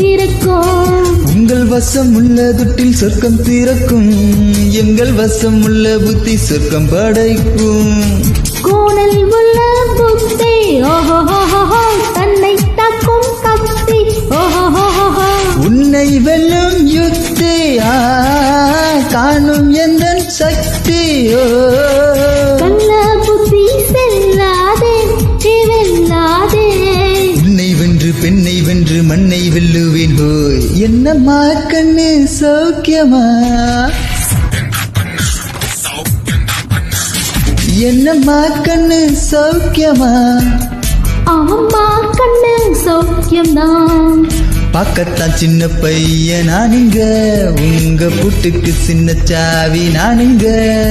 பிறக்கும். உங்கள் வசம் உள்ள துட்டில் சொர்க்கம் திறக்கும். எங்கள் வசம் உள்ள புத்தி சொர்க்கம் படைக்கும். கோணல் உள்ள புத்தி ஓஹோ தன்னை தாக்கும் கத்தி ஓஹோ. உன்னை வெல்லும் யுக்தி காணும் எந்த சக்தி. கள்ள புத்தி செல்லாதே வெல்லாதே. உன்னை வென்று பெண்ணை வென்று மண்ணை வெல்லுவேன் ஹோய். என்னம்மா கண்ணு சௌக்கியமா? என்னம்மா கண்ணு சௌக்கியமா? அம்மா கண்ணு சௌக்கியம்தான். பார்க்கத்தான் சின்ன பையன் நானுங்க. உங்க புட்டுக்கு சின்ன சாவி நானுங்க.